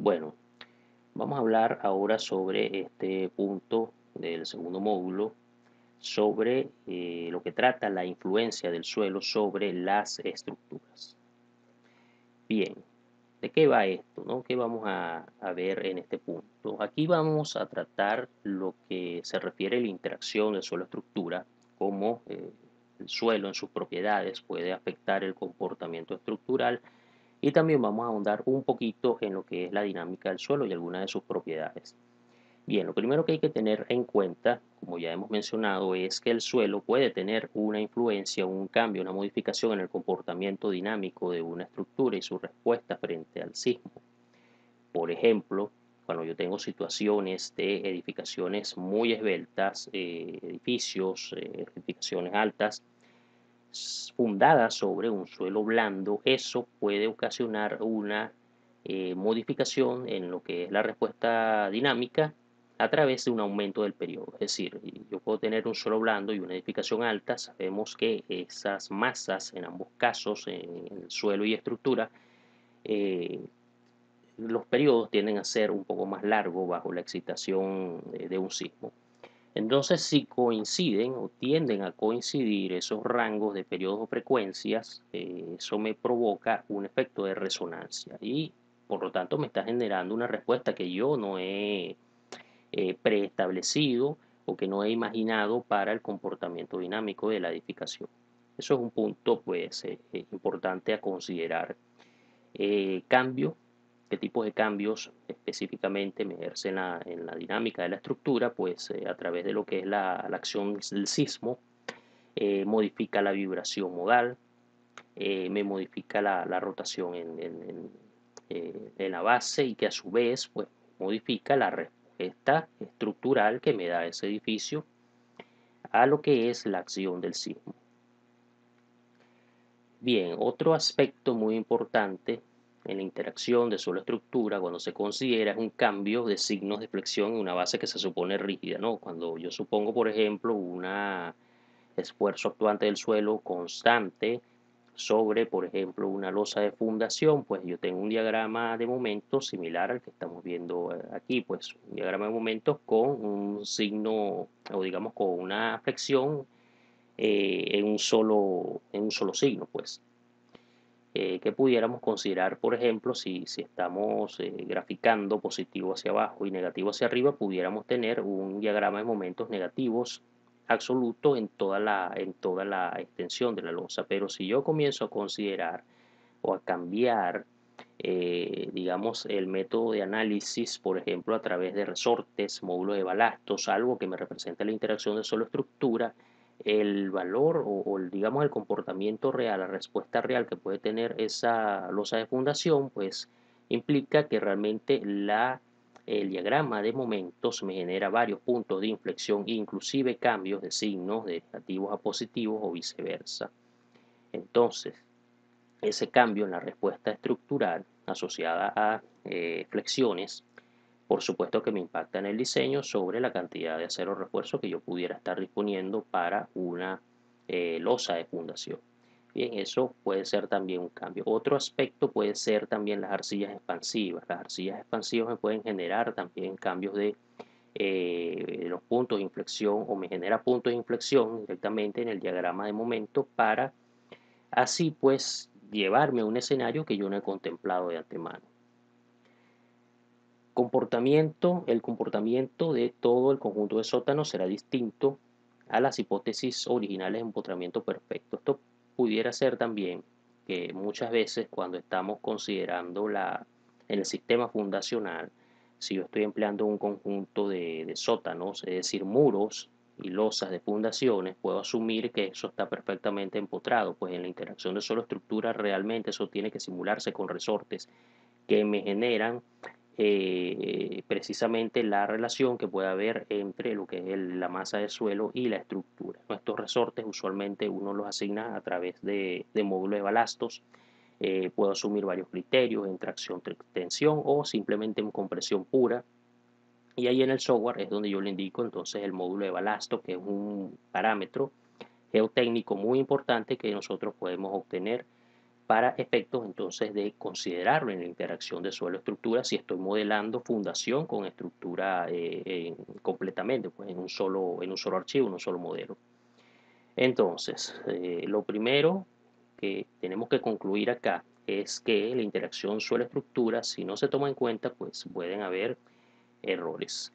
Bueno, vamos a hablar ahora sobre este punto del segundo módulo, sobre lo que trata la influencia del suelo sobre las estructuras. Bien, ¿de qué va esto, no? ¿Qué vamos a ver en este punto? Aquí vamos a tratar lo que se refiere a la interacción del suelo-estructura, cómo el suelo en sus propiedades puede afectar el comportamiento estructural y también vamos a ahondar un poquito en lo que es la dinámica del suelo y algunas de sus propiedades. Bien, lo primero que hay que tener en cuenta, como ya hemos mencionado, es que el suelo puede tener una influencia, un cambio, una modificación en el comportamiento dinámico de una estructura y su respuesta frente al sismo. Por ejemplo, cuando yo tengo situaciones de edificaciones muy esbeltas, edificios, edificaciones altas, fundadas sobre un suelo blando, eso puede ocasionar una modificación en lo que es la respuesta dinámica a través de un aumento del periodo. Es decir, yo puedo tener un suelo blando y una edificación alta. Sabemos que esas masas, en ambos casos, en el suelo y estructura, eh, los periodos tienden a ser un poco más largos bajo la excitación de un sismo. Entonces, si coinciden o tienden a coincidir esos rangos de periodos o frecuencias, eso me provoca un efecto de resonancia y por lo tanto me está generando una respuesta que yo no he preestablecido o que no he imaginado para el comportamiento dinámico de la edificación. Eso es un punto pues importante a considerar. Cambio, qué tipos de cambios específicamente me ejercen en la dinámica de la estructura, pues a través de lo que es la acción del sismo, modifica la vibración modal, me modifica la rotación en la base y que a su vez pues modifica la respuesta estructural que me da ese edificio a lo que es la acción del sismo. Bien, otro aspecto muy importante en la interacción de suelo-estructura cuando se considera es un cambio de signos de flexión en una base que se supone rígida, ¿no? Cuando yo supongo, por ejemplo, un esfuerzo actuante del suelo constante sobre, por ejemplo, una losa de fundación, pues yo tengo un diagrama de momentos similar al que estamos viendo aquí, pues un diagrama de momentos con un signo o digamos con una flexión en un solo signo, pues. Que pudiéramos considerar, por ejemplo, si estamos graficando positivo hacia abajo y negativo hacia arriba, pudiéramos tener un diagrama de momentos negativos absoluto en toda la extensión de la losa. Pero si yo comienzo a considerar o a cambiar, digamos, el método de análisis, por ejemplo, a través de resortes, módulos de balastos, algo que me represente la interacción de solo-estructura, el valor digamos, el comportamiento real, la respuesta real que puede tener esa losa de fundación, pues implica que realmente el diagrama de momentos me genera varios puntos de inflexión, inclusive cambios de signos de negativos a positivos o viceversa. Entonces, ese cambio en la respuesta estructural asociada a flexiones, por supuesto que me impacta en el diseño sobre la cantidad de acero refuerzo que yo pudiera estar disponiendo para una losa de fundación. Bien, eso puede ser también un cambio. Otro aspecto puede ser también las arcillas expansivas. Las arcillas expansivas me pueden generar también cambios de los puntos de inflexión o me genera puntos de inflexión directamente en el diagrama de momento para así pues llevarme a un escenario que yo no he contemplado de antemano. El comportamiento de todo el conjunto de sótanos será distinto a las hipótesis originales de empotramiento perfecto. Esto pudiera ser también que muchas veces cuando estamos considerando en el sistema fundacional, si yo estoy empleando un conjunto de sótanos, es decir, muros y losas de fundaciones, puedo asumir que eso está perfectamente empotrado, pues en la interacción de solo estructura realmente eso tiene que simularse con resortes que me generan precisamente la relación que puede haber entre lo que es la masa de suelo y la estructura. Estos resortes usualmente uno los asigna a través de módulos de balastos. Puedo asumir varios criterios en tracción, tensión o simplemente en compresión pura. Y ahí en el software es donde yo le indico entonces el módulo de balasto, que es un parámetro geotécnico muy importante que nosotros podemos obtener para efectos entonces de considerarlo en la interacción de suelo-estructura si estoy modelando fundación con estructura completamente, pues en un solo archivo, en un solo modelo. Entonces, lo primero que tenemos que concluir acá es que la interacción suelo-estructura, si no se toma en cuenta, pues pueden haber errores.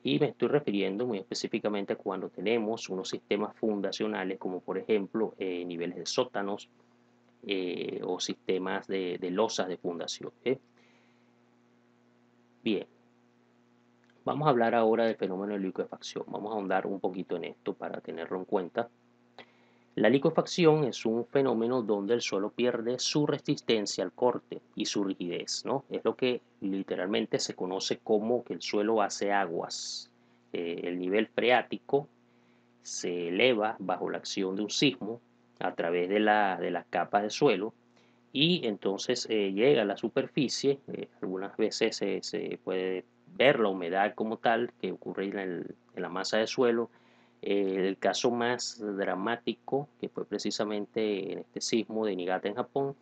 Y me estoy refiriendo muy específicamente a cuando tenemos unos sistemas fundacionales, como por ejemplo niveles de sótanos o sistemas de losas de fundación. Bien, vamos a hablar ahora del fenómeno de liquefacción. Vamos a ahondar un poquito en esto para tenerlo en cuenta. La liquefacción es un fenómeno donde el suelo pierde su resistencia al corte y su rigidez, ¿no? Es lo que literalmente se conoce como que el suelo hace aguas. El nivel freático se eleva bajo la acción de un sismo a través de las capas de suelo y entonces llega a la superficie. Algunas veces se puede ver la humedad como tal que ocurre en la masa de suelo. El caso más dramático, que fue precisamente en este sismo de Niigata en Japón,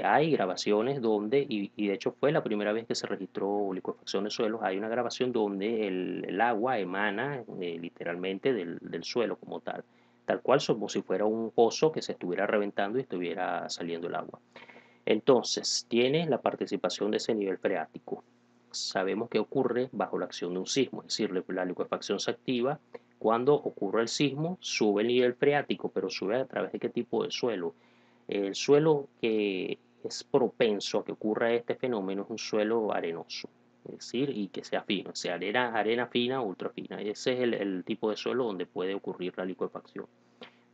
hay grabaciones donde, y de hecho fue la primera vez que se registró liquefacción de suelos, hay una grabación donde el agua emana literalmente del suelo como tal cual como si fuera un pozo que se estuviera reventando y estuviera saliendo el agua. Entonces, tiene la participación de ese nivel freático. Sabemos que ocurre bajo la acción de un sismo, es decir, la liquefacción se activa cuando ocurre el sismo, sube el nivel freático, pero sube a través de qué tipo de suelo. El suelo que es propenso a que ocurra este fenómeno es un suelo arenoso, es decir, y que sea fino, o sea, arena fina o ultra fina. Ese es el tipo de suelo donde puede ocurrir la liquefacción.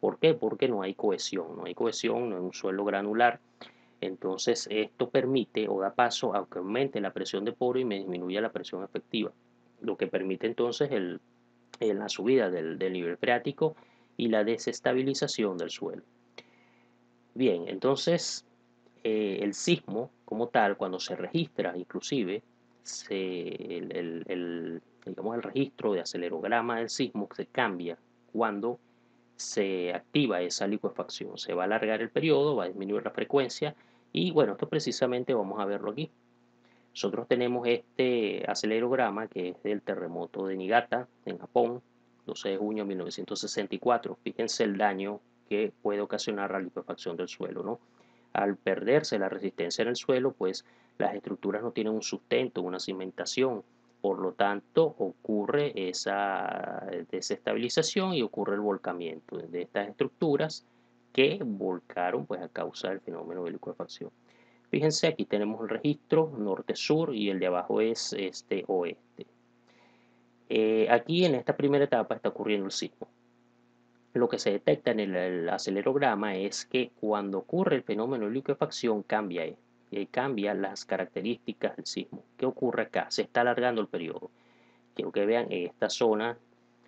¿Por qué? Porque no hay cohesión, no hay cohesión, no es un suelo granular. Entonces, esto permite o da paso a que aumente la presión de poro y me disminuya la presión efectiva, lo que permite entonces la subida del nivel freático y la desestabilización del suelo. Bien, entonces el sismo como tal, cuando se registra, inclusive, digamos, el registro de acelerograma del sismo se cambia cuando se activa esa liquefacción. Se va a alargar el periodo, va a disminuir la frecuencia y bueno, esto precisamente vamos a verlo aquí. Nosotros tenemos este acelerograma que es del terremoto de Niigata en Japón, 12 de junio de 1964. Fíjense el daño que puede ocasionar la liquefacción del suelo, ¿no? Al perderse la resistencia en el suelo, pues las estructuras no tienen un sustento, una cimentación. Por lo tanto, ocurre esa desestabilización y ocurre el volcamiento de estas estructuras que volcaron pues, a causa del fenómeno de liquefacción. Fíjense, aquí tenemos el registro norte-sur y el de abajo es este-oeste. Aquí en esta primera etapa está ocurriendo el sismo. Lo que se detecta en el acelerograma es que cuando ocurre el fenómeno de liquefacción cambia las características del sismo. ¿Qué ocurre acá? Se está alargando el periodo. Quiero que vean en esta zona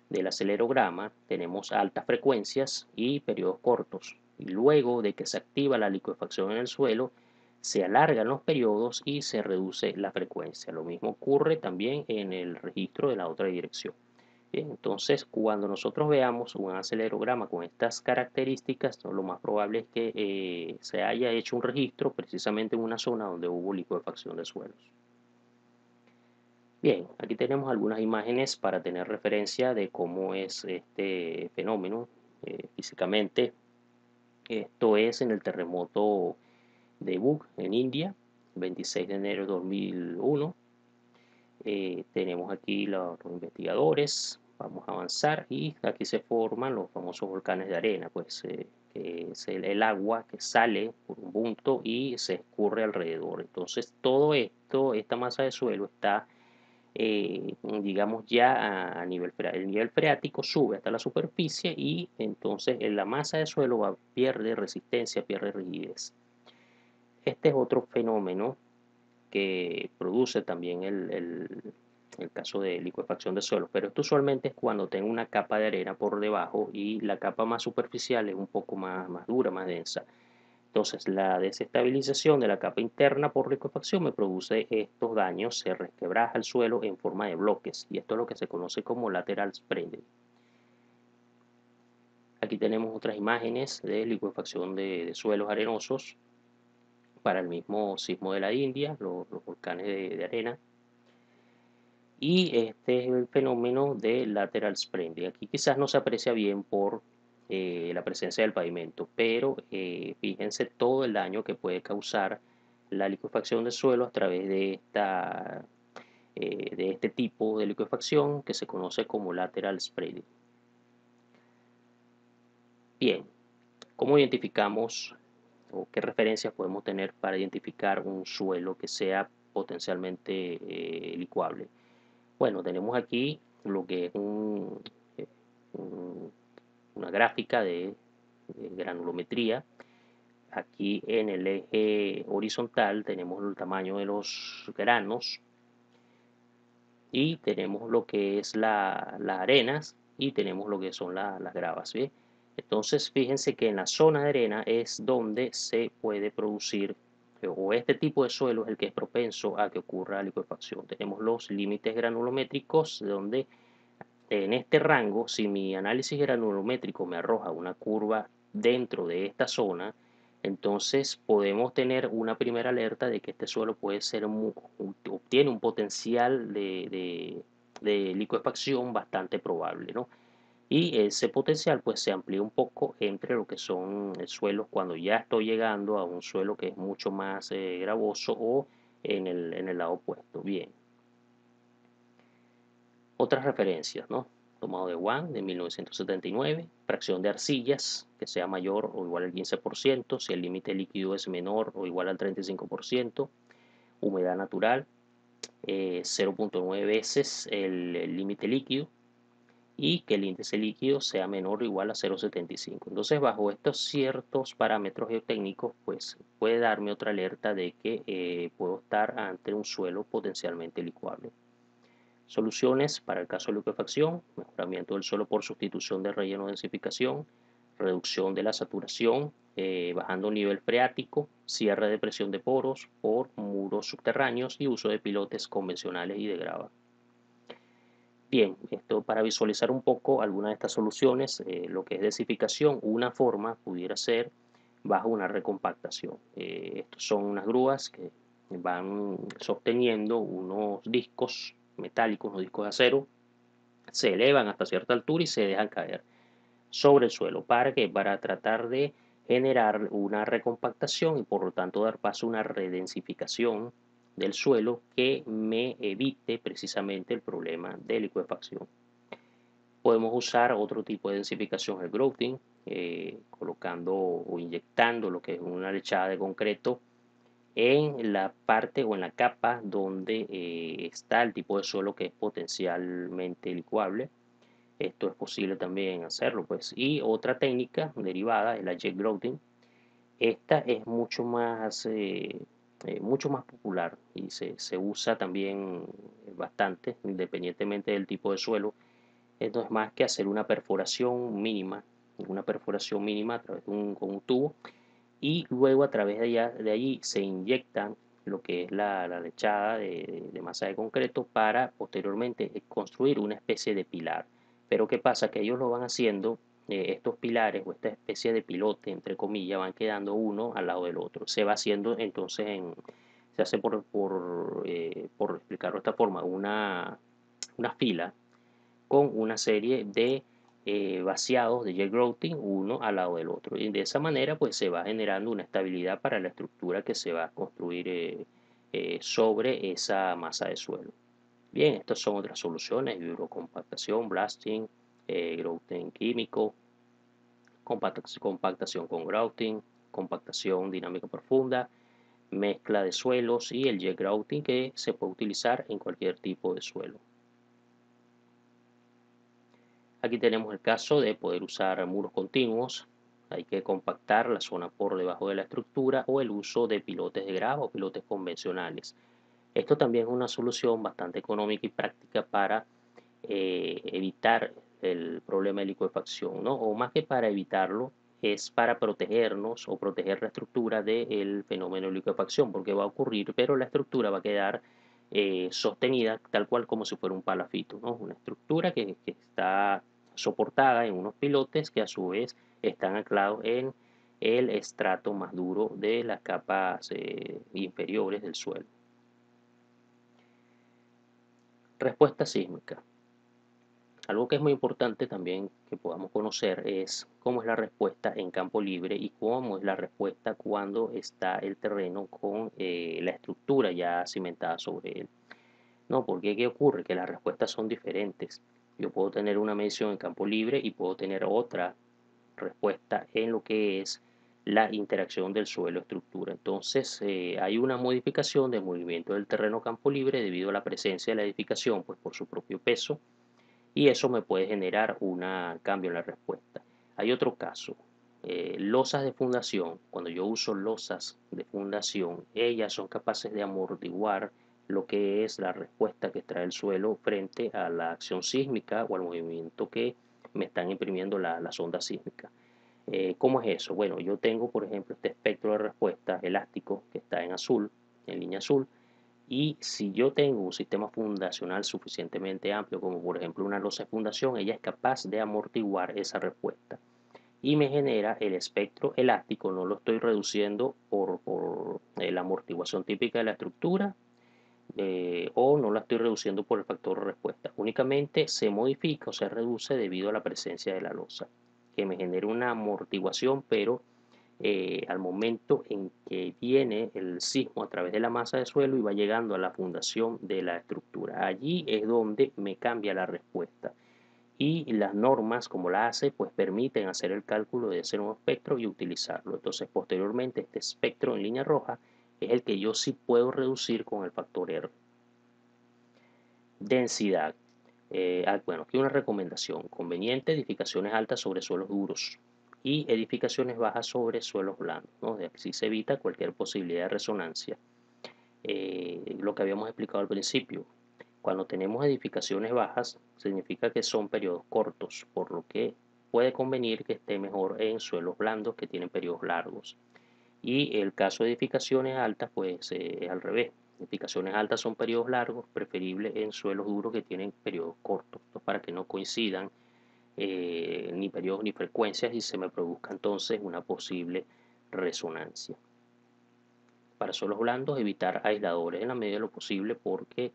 del acelerograma tenemos altas frecuencias y periodos cortos. Y luego de que se activa la liquefacción en el suelo, se alargan los periodos y se reduce la frecuencia. Lo mismo ocurre también en el registro de la otra dirección. Bien, entonces, cuando nosotros veamos un acelerograma con estas características, lo más probable es que se haya hecho un registro precisamente en una zona donde hubo liquefacción de suelos. Bien, aquí tenemos algunas imágenes para tener referencia de cómo es este fenómeno físicamente. Esto es en el terremoto de Bug en India, 26 de enero de 2001. Tenemos aquí los investigadores, vamos a avanzar y aquí se forman los famosos volcanes de arena, pues que es el agua que sale por un punto y se escurre alrededor. Entonces todo esto, esta masa de suelo está, digamos, ya a nivel freático. El nivel freático sube hasta la superficie y entonces la masa de suelo pierde resistencia, pierde rigidez. Este es otro fenómeno que produce también el caso de liquefacción de suelos, pero esto usualmente es cuando tengo una capa de arena por debajo y la capa más superficial es un poco más dura, más densa. Entonces, la desestabilización de la capa interna por liquefacción me produce estos daños, se resquebraja el suelo en forma de bloques y esto es lo que se conoce como lateral spreading. Aquí tenemos otras imágenes de liquefacción de suelos arenosos. para el mismo sismo de la India, los volcanes de arena. Y este es el fenómeno de lateral spreading. Aquí quizás no se aprecia bien por la presencia del pavimento, pero fíjense todo el daño que puede causar la liquefacción del suelo a través de este tipo de liquefacción que se conoce como lateral spreading. Bien, ¿cómo identificamos o qué referencias podemos tener para identificar un suelo que sea potencialmente licuable? Bueno, tenemos aquí lo que es eh, un- una gráfica de granulometría. Aquí en el eje horizontal tenemos el tamaño de los granos y tenemos lo que es las arenas y tenemos lo que son las gravas, ¿sí? Entonces, fíjense que en la zona de arena es donde se puede producir, o este tipo de suelo es el que es propenso a que ocurra liquefacción. Tenemos los límites granulométricos, donde en este rango, si mi análisis granulométrico me arroja una curva dentro de esta zona, entonces podemos tener una primera alerta de que este suelo puede ser obtiene un potencial de liquefacción bastante probable, ¿no? Y ese potencial pues se amplía un poco entre lo que son suelos cuando ya estoy llegando a un suelo que es mucho más gravoso o en el lado opuesto. Bien. Otras referencias, ¿no? Tomado de Wang de 1979, fracción de arcillas que sea mayor o igual al 15%, si el límite líquido es menor o igual al 35%, humedad natural 0.9 veces el límite líquido y que el índice líquido sea menor o igual a 0.75. Entonces, bajo estos ciertos parámetros geotécnicos, pues puede darme otra alerta de que puedo estar ante un suelo potencialmente licuable. Soluciones para el caso de liquefacción: mejoramiento del suelo por sustitución de relleno de densificación, reducción de la saturación, bajando el nivel freático, cierre de presión de poros por muros subterráneos y uso de pilotes convencionales y de grava. Bien, esto para visualizar un poco algunas de estas soluciones, lo que es densificación, una forma pudiera ser bajo una recompactación. Estos son unas grúas que van sosteniendo unos discos metálicos, unos discos de acero, se elevan hasta cierta altura y se dejan caer sobre el suelo. ¿Para qué? Para tratar de generar una recompactación y por lo tanto dar paso a una redensificación del suelo que me evite precisamente el problema de liquefacción. Podemos usar otro tipo de densificación, el grouting, colocando o inyectando lo que es una lechada de concreto en la parte o en la capa donde está el tipo de suelo que es potencialmente licuable. Esto es posible también hacerlo, pues. Y otra técnica derivada es la jet grouting. Esta es mucho más popular y se usa también bastante, independientemente del tipo de suelo. Esto es más que hacer una perforación mínima a través de con un tubo y luego a través de allí se inyectan lo que es la lechada de masa de concreto para posteriormente construir una especie de pilar. Pero ¿qué pasa? Que ellos lo van haciendo, estos pilares o esta especie de pilote, entre comillas, van quedando uno al lado del otro. Se va haciendo entonces, se hace por explicarlo de esta forma, una fila con una serie de vaciados de jet grouting uno al lado del otro. Y de esa manera pues se va generando una estabilidad para la estructura que se va a construir sobre esa masa de suelo. Bien, estas son otras soluciones: vibrocompactación, blasting, grouting químico, compactación con grouting, compactación dinámica profunda, mezcla de suelos y el jet grouting, que se puede utilizar en cualquier tipo de suelo. Aquí tenemos el caso de poder usar muros continuos. Hay que compactar la zona por debajo de la estructura o el uso de pilotes de grava o pilotes convencionales. Esto también es una solución bastante económica y práctica para evitar el problema de liquefacción, ¿no? O más que para evitarlo, es para protegernos o proteger la estructura del fenómeno de liquefacción, porque va a ocurrir, pero la estructura va a quedar sostenida tal cual como si fuera un palafito, ¿no? Una estructura que está soportada en unos pilotes que a su vez están anclados en el estrato más duro de las capas inferiores del suelo. Respuesta sísmica. Algo que es muy importante también que podamos conocer es cómo es la respuesta en campo libre y cómo es la respuesta cuando está el terreno con la estructura ya cimentada sobre él. No, porque ¿qué ocurre? Que las respuestas son diferentes. Yo puedo tener una medición en campo libre y puedo tener otra respuesta en lo que es la interacción del suelo-estructura. Entonces, hay una modificación del movimiento del terreno campo libre debido a la presencia de la edificación, pues por su propio peso, y eso me puede generar un cambio en la respuesta. Hay otro caso, losas de fundación. Cuando yo uso losas de fundación, ellas son capaces de amortiguar lo que es la respuesta que trae el suelo frente a la acción sísmica o al movimiento que me están imprimiendo las ondas sísmicas. ¿Cómo es eso? Bueno, yo tengo, por ejemplo, este espectro de respuesta elástico que está en azul, en línea azul, y si yo tengo un sistema fundacional suficientemente amplio, como por ejemplo una losa de fundación, ella es capaz de amortiguar esa respuesta y me genera el espectro elástico. No lo estoy reduciendo por la amortiguación típica de la estructura, o no la estoy reduciendo por el factor de respuesta. Únicamente se modifica o se reduce debido a la presencia de la losa, que me genera una amortiguación, pero al momento en que viene el sismo a través de la masa de suelo y va llegando a la fundación de la estructura. Allí es donde me cambia la respuesta. Y las normas, como la hace, pues permiten hacer el cálculo de ese nuevo espectro y utilizarlo. Entonces, posteriormente, este espectro en línea roja es el que yo sí puedo reducir con el factor R. Densidad. Bueno, aquí una recomendación. Conveniente, edificaciones altas sobre suelos duros y edificaciones bajas sobre suelos blandos, ¿no? Así se evita cualquier posibilidad de resonancia. Lo que habíamos explicado al principio, cuando tenemos edificaciones bajas, significa que son periodos cortos, por lo que puede convenir que esté mejor en suelos blandos que tienen periodos largos. Y el caso de edificaciones altas, pues es al revés. Edificaciones altas son periodos largos, preferible en suelos duros que tienen periodos cortos, para que no coincidan ni periodos ni frecuencias y se me produzca entonces una posible resonancia. Para suelos blandos, evitar aisladores en la medida de lo posible porque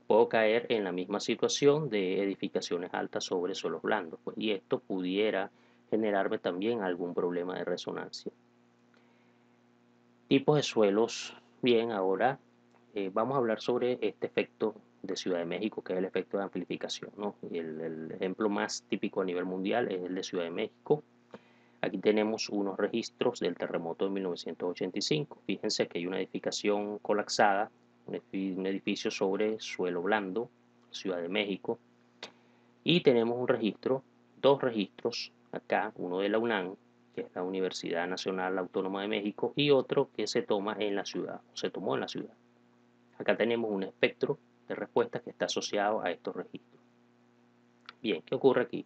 puedo caer en la misma situación de edificaciones altas sobre suelos blandos, pues, y esto pudiera generarme también algún problema de resonancia. Tipos de suelos. Bien, ahora vamos a hablar sobre este efecto de Ciudad de México, que es el efecto de amplificación, ¿no? El ejemplo más típico a nivel mundial es el de Ciudad de México. Aquí tenemos unos registros del terremoto de 1985. Fíjense que hay una edificación colapsada, un edificio sobre suelo blando, Ciudad de México. Y tenemos un registro, dos registros acá, uno de la UNAM, que es la Universidad Nacional Autónoma de México, y otro que se toma en la ciudad, se tomó en la ciudad. Acá tenemos un espectro de respuestas que está asociado a estos registros. Bien, ¿qué ocurre aquí?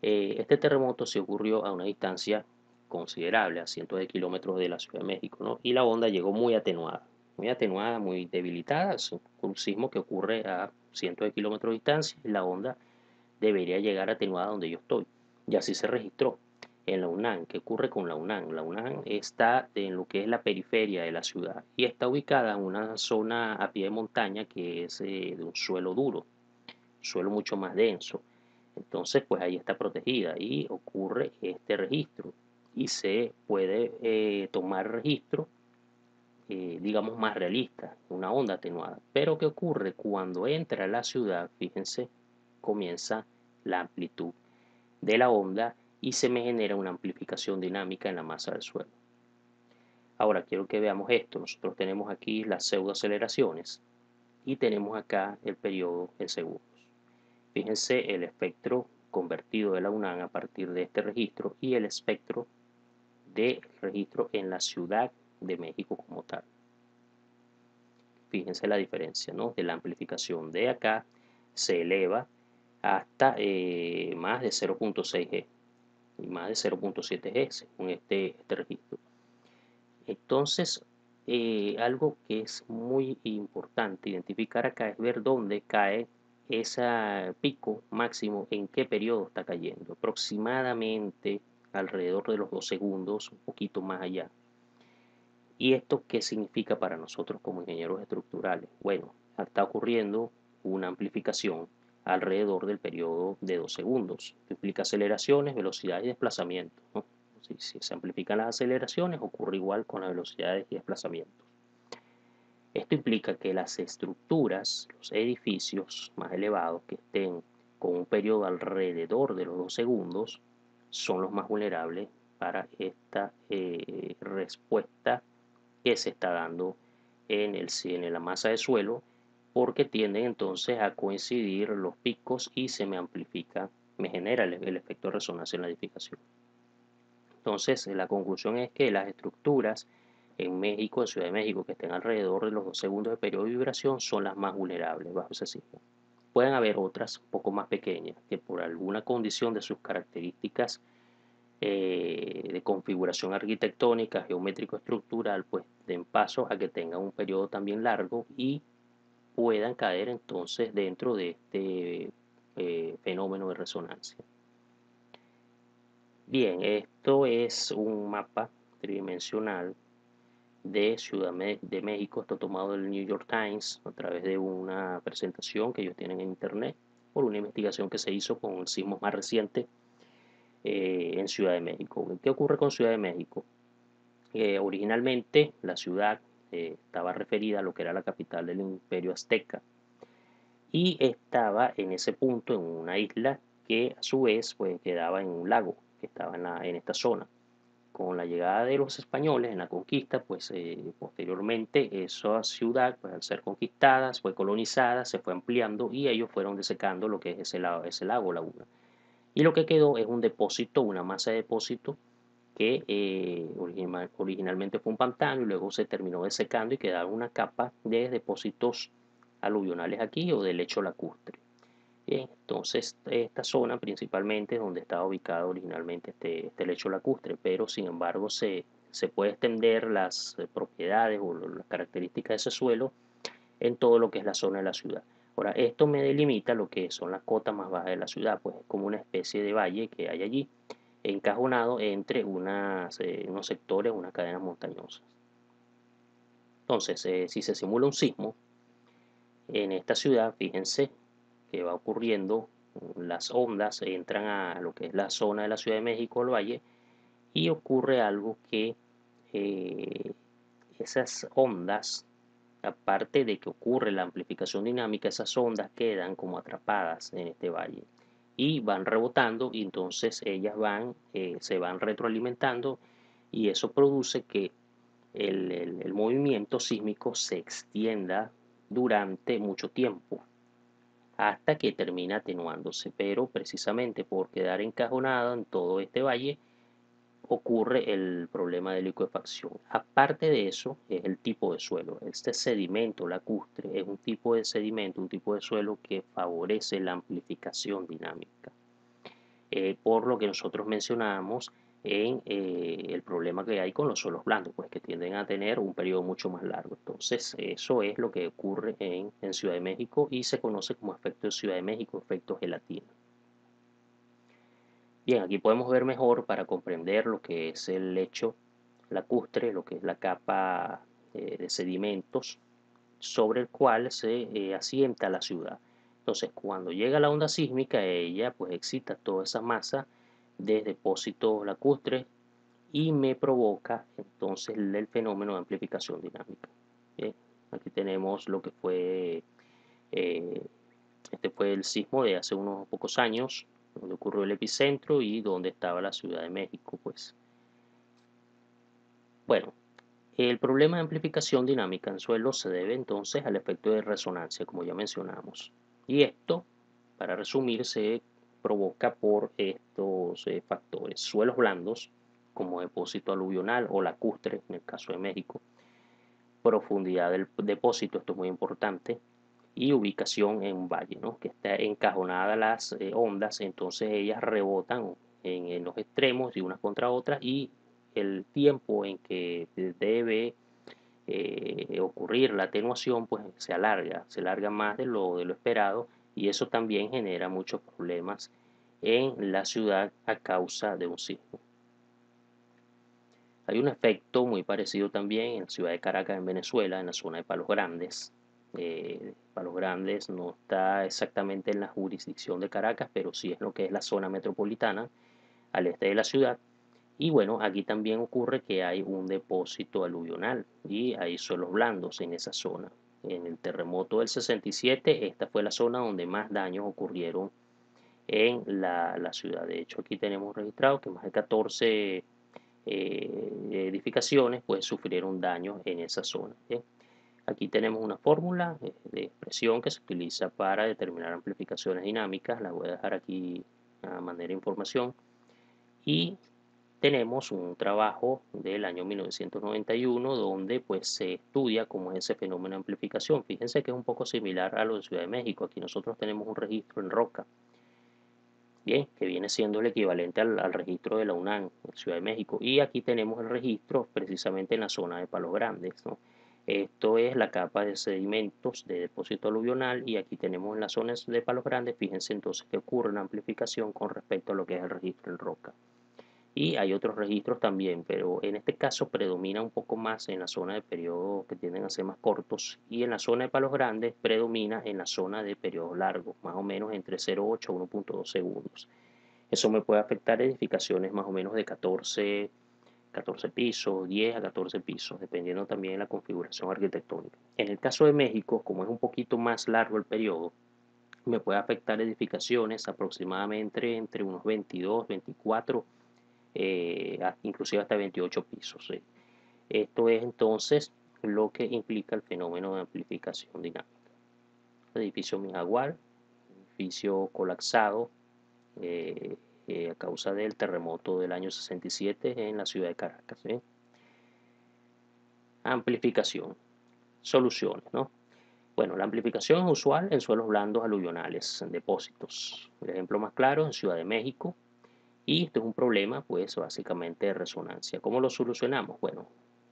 Este terremoto se ocurrió a una distancia considerable, a cientos de kilómetros de la Ciudad de México, ¿no? Y la onda llegó muy atenuada, muy debilitada. Es un sismo que ocurre a cientos de kilómetros de distancia y la onda debería llegar atenuada donde yo estoy. Y así se registró en la UNAM. ¿Qué ocurre con la UNAM? La UNAM está en lo que es la periferia de la ciudad y está ubicada en una zona a pie de montaña que es de un suelo duro, suelo mucho más denso. Entonces, pues ahí está protegida y ocurre este registro y se puede tomar registro, digamos, más realista, una onda atenuada. Pero ¿qué ocurre? Cuando entra a la ciudad, fíjense, comienza la amplitud de la onda y se me genera una amplificación dinámica en la masa del suelo. Ahora quiero que veamos esto. Nosotros tenemos aquí las pseudoaceleraciones y tenemos acá el periodo en segundos. Fíjense el espectro convertido de la UNAM a partir de este registro y el espectro de registro en la Ciudad de México como tal. Fíjense la diferencia, ¿no? De la amplificación de acá se eleva hasta más de 0.6 G y más de 0.7 G según este registro. Entonces, algo que es muy importante identificar acá es ver dónde cae ese pico máximo, en qué periodo está cayendo. Aproximadamente alrededor de los 2 segundos, un poquito más allá. ¿Y esto qué significa para nosotros como ingenieros estructurales? Bueno, está ocurriendo una amplificación alrededor del periodo de 2 segundos. Esto implica aceleraciones, velocidades y desplazamientos, ¿no? Si se amplifican las aceleraciones, ocurre igual con las velocidades y desplazamientos. Esto implica que las estructuras, los edificios más elevados que estén con un periodo alrededor de los 2 segundos, son los más vulnerables para esta respuesta que se está dando en la masa de suelo, porque tienden entonces a coincidir los picos y se me amplifica, me genera el efecto de resonancia en la edificación. Entonces, la conclusión es que las estructuras en México, en Ciudad de México, que estén alrededor de los 2 segundos de periodo de vibración, son las más vulnerables bajo ese sismo. Pueden haber otras un poco más pequeñas que por alguna condición de sus características de configuración arquitectónica, geométrico-estructural, pues den paso a que tengan un periodo también largo y puedan caer entonces dentro de este fenómeno de resonancia. Bien, esto es un mapa tridimensional de Ciudad de México. Esto tomado del New York Times a través de una presentación que ellos tienen en internet por una investigación que se hizo con el sismo más reciente en Ciudad de México. ¿Qué ocurre con Ciudad de México? Originalmente la ciudad estaba referida a lo que era la capital del Imperio Azteca y estaba en ese punto en una isla que a su vez pues, quedaba en un lago que estaba en esta zona. Con la llegada de los españoles en la conquista, pues posteriormente esa ciudad, pues al ser conquistada, fue colonizada, se fue ampliando y ellos fueron desecando lo que es ese lago, laguna. Y lo que quedó es un depósito, una masa de depósito que originalmente fue un pantano y luego se terminó desecando y quedaron una capa de depósitos aluvionales aquí o de lecho lacustre. Bien, entonces esta zona principalmente es donde estaba ubicado originalmente este lecho lacustre, pero sin embargo se puede extender las propiedades o las características de ese suelo en todo lo que es la zona de la ciudad. Ahora, esto me delimita lo que son las cotas más bajas de la ciudad, pues es como una especie de valle que hay allí, encajonado entre unos sectores, unas cadenas montañosas. Entonces, si se simula un sismo en esta ciudad, fíjense que va ocurriendo, las ondas entran a lo que es la zona de la Ciudad de México, el valle, y ocurre algo que eh, esas ondas, aparte de que ocurre la amplificación dinámica, esas ondas quedan como atrapadas en este valle y van rebotando y entonces ellas se van retroalimentando y eso produce que el movimiento sísmico se extienda durante mucho tiempo hasta que termina atenuándose, pero precisamente por quedar encajonado en todo este valle ocurre el problema de liquefacción. Aparte de eso, es el tipo de suelo. Este sedimento lacustre es un tipo de sedimento, un tipo de suelo que favorece la amplificación dinámica. Por lo que nosotros mencionábamos en el problema que hay con los suelos blandos, pues que tienden a tener un periodo mucho más largo. Entonces, eso es lo que ocurre en Ciudad de México y se conoce como efecto de Ciudad de México, efecto gelatina. Bien, aquí podemos ver mejor para comprender lo que es el lecho lacustre, lo que es la capa de sedimentos sobre el cual se asienta la ciudad. Entonces, cuando llega la onda sísmica, ella pues excita toda esa masa de depósitos lacustres y me provoca entonces el fenómeno de amplificación dinámica. Bien, aquí tenemos lo que fue, eh, este fue el sismo de hace unos pocos años, donde ocurrió el epicentro y donde estaba la Ciudad de México, pues. Bueno, el problema de amplificación dinámica en suelo se debe entonces al efecto de resonancia, como ya mencionamos. Y esto, para resumir, se provoca por estos factores. Suelos blandos, como depósito aluvional o lacustre, en el caso de México. Profundidad del depósito, esto es muy importante. Y ubicación en un valle, ¿no? Que está encajonada las ondas, entonces ellas rebotan en los extremos y unas contra otras y el tiempo en que debe ocurrir la atenuación pues se alarga más de lo esperado y eso también genera muchos problemas en la ciudad a causa de un sismo. Hay un efecto muy parecido también en la ciudad de Caracas, en Venezuela, en la zona de Palos Grandes. Palos Grandes no está exactamente en la jurisdicción de Caracas, pero sí es lo que es la zona metropolitana al este de la ciudad. Y bueno, aquí también ocurre que hay un depósito aluvional y hay suelos blandos en esa zona. En el terremoto del 67, esta fue la zona donde más daños ocurrieron en la ciudad. De hecho, aquí tenemos registrado que más de 14 edificaciones pues sufrieron daños en esa zona. ¿Bien? Aquí tenemos una fórmula de expresión que se utiliza para determinar amplificaciones dinámicas. La voy a dejar aquí a manera de información. Y tenemos un trabajo del año 1991 donde pues se estudia cómo es ese fenómeno de amplificación. Fíjense que es un poco similar a lo de Ciudad de México. Aquí nosotros tenemos un registro en roca, bien, que viene siendo el equivalente al registro de la UNAM en Ciudad de México. Y aquí tenemos el registro precisamente en la zona de Palos Grandes, ¿no? Esto es la capa de sedimentos de depósito aluvional y aquí tenemos en las zonas de Palos Grandes, fíjense entonces que ocurre una amplificación con respecto a lo que es el registro en roca. Y hay otros registros también, pero en este caso predomina un poco más en la zona de periodos que tienden a ser más cortos y en la zona de palos grandes predomina en la zona de periodos largos, más o menos entre 0,8 a 1,2 segundos. Eso me puede afectar edificaciones más o menos de 14 pisos, 10 a 14 pisos, dependiendo también de la configuración arquitectónica. En el caso de México, como es un poquito más largo el periodo, me puede afectar edificaciones aproximadamente entre unos 22, 24 inclusive hasta 28 pisos. ¿Sí? Esto es entonces lo que implica el fenómeno de amplificación dinámica. Edificio Mijagual, edificio colapsado a causa del terremoto del año 67 en la ciudad de Caracas. ¿Sí? Amplificación, soluciones, ¿no? Bueno, la amplificación es usual en suelos blandos aluvionales, en depósitos. El ejemplo más claro en Ciudad de México. Y esto es un problema, pues, básicamente de resonancia. ¿Cómo lo solucionamos? Bueno,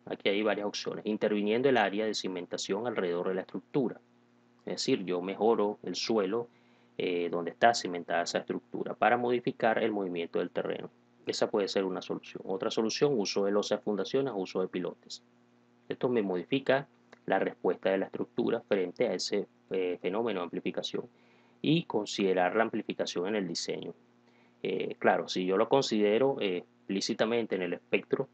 aquí hay varias opciones. Interviniendo el área de cimentación alrededor de la estructura. Es decir, yo mejoro el suelo donde está cimentada esa estructura para modificar el movimiento del terreno. Esa puede ser una solución. Otra solución, uso de losas fundaciones, uso de pilotes. Esto me modifica la respuesta de la estructura frente a ese fenómeno de amplificación y considerar la amplificación en el diseño. Claro, si yo lo considero explícitamente en el espectro,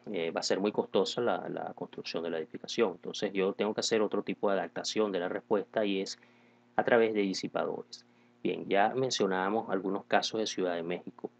va a ser muy costosa la construcción de la edificación. Entonces yo tengo que hacer otro tipo de adaptación de la respuesta y es a través de disipadores. Bien, ya mencionábamos algunos casos de Ciudad de México.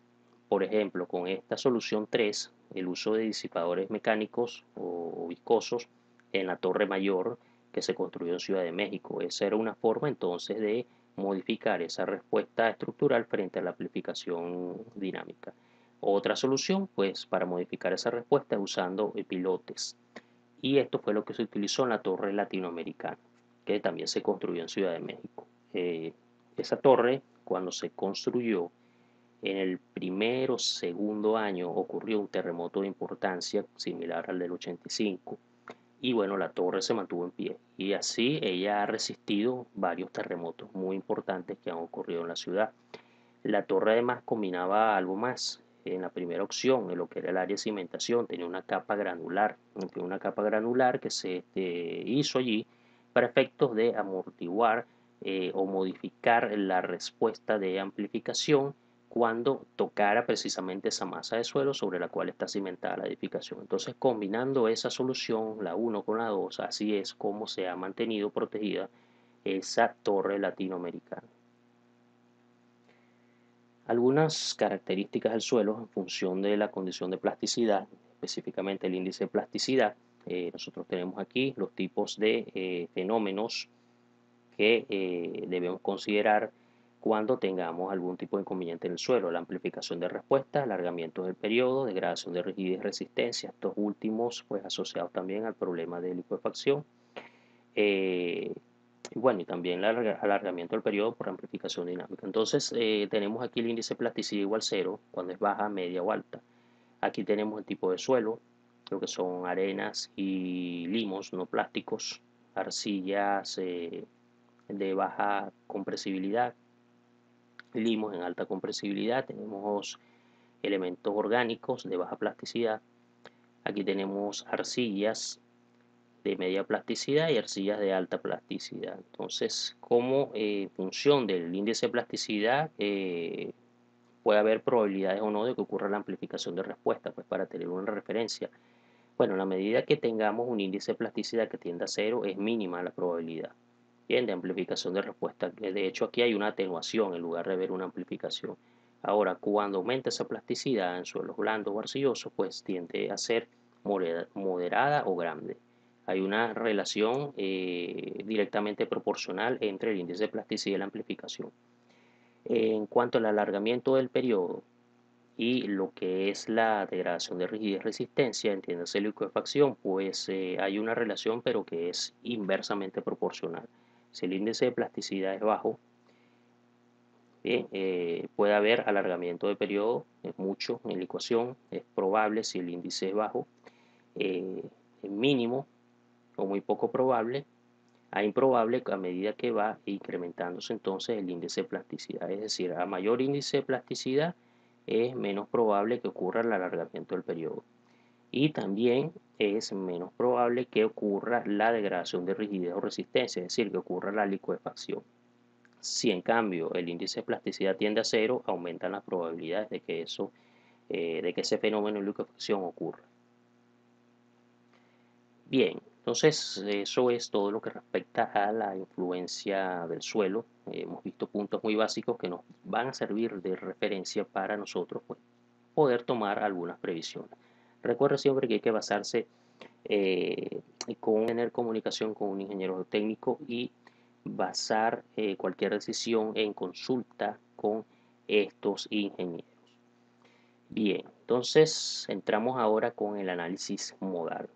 Por ejemplo, con esta solución 3, el uso de disipadores mecánicos o viscosos en la Torre Mayor que se construyó en Ciudad de México. Esa era una forma entonces de modificar esa respuesta estructural frente a la amplificación dinámica. Otra solución, pues, para modificar esa respuesta es usando pilotes. Y esto fue lo que se utilizó en la Torre Latinoamericana, que también se construyó en Ciudad de México. Esa torre, cuando se construyó, en el primer o segundo año ocurrió un terremoto de importancia similar al del 85 y bueno, la torre se mantuvo en pie y así ella ha resistido varios terremotos muy importantes que han ocurrido en la ciudad. La torre además combinaba algo más. En la primera opción, en lo que era el área de cimentación, tenía una capa granular que se hizo allí para efectos de amortiguar o modificar la respuesta de amplificación cuando tocara precisamente esa masa de suelo sobre la cual está cimentada la edificación. Entonces, combinando esa solución, la 1 con la 2, así es como se ha mantenido protegida esa torre latinoamericana. Algunas características del suelo en función de la condición de plasticidad, específicamente el índice de plasticidad. Nosotros tenemos aquí los tipos de fenómenos que debemos considerar cuando tengamos algún tipo de inconveniente en el suelo. La amplificación de respuesta, alargamiento del periodo, degradación de rigidez y resistencia. Estos últimos pues asociados también al problema de liquefacción. Y bueno, y también el alargamiento del periodo por amplificación dinámica. Entonces, tenemos aquí el índice de plasticidad igual 0, cuando es baja, media o alta. Aquí tenemos el tipo de suelo, lo que son arenas y limos no plásticos, arcillas de baja compresibilidad, limos en alta compresibilidad, tenemos elementos orgánicos de baja plasticidad, Aquí tenemos arcillas de media plasticidad y arcillas de alta plasticidad. Entonces, como función del índice de plasticidad, puede haber probabilidades o no de que ocurra la amplificación de respuesta, pues para tener una referencia. Bueno, en la medida que tengamos un índice de plasticidad que tienda a cero, es mínima la probabilidad, bien, de amplificación de respuesta. De hecho, aquí hay una atenuación en lugar de ver una amplificación. Ahora, cuando aumenta esa plasticidad en suelos blandos o arcillosos, pues tiende a ser moderada o grande. Hay una relación directamente proporcional entre el índice de plasticidad y la amplificación. En cuanto al alargamiento del periodo y lo que es la degradación de rigidez y resistencia, entiéndase liquefacción, pues hay una relación pero que es inversamente proporcional. Si el índice de plasticidad es bajo, bien, puede haber alargamiento de periodo, es mucho en la ecuación, es probable si el índice es bajo, eh, es mínimo o muy poco probable a improbable a medida que va incrementándose entonces el índice de plasticidad. Es decir, a mayor índice de plasticidad es menos probable que ocurra el alargamiento del periodo. Y también es menos probable que ocurra la degradación de rigidez o resistencia, es decir, que ocurra la liquefacción. Si en cambio el índice de plasticidad tiende a cero, aumentan las probabilidades de que de que ese fenómeno de liquefacción ocurra. Bien, entonces eso es todo lo que respecta a la influencia del suelo. Hemos visto puntos muy básicos que nos van a servir de referencia para nosotros, pues, poder tomar algunas previsiones. Recuerda siempre que hay que basarse eh, con tener comunicación con un ingeniero técnico y basar cualquier decisión en consulta con estos ingenieros. Bien, entonces entramos ahora con el análisis modal.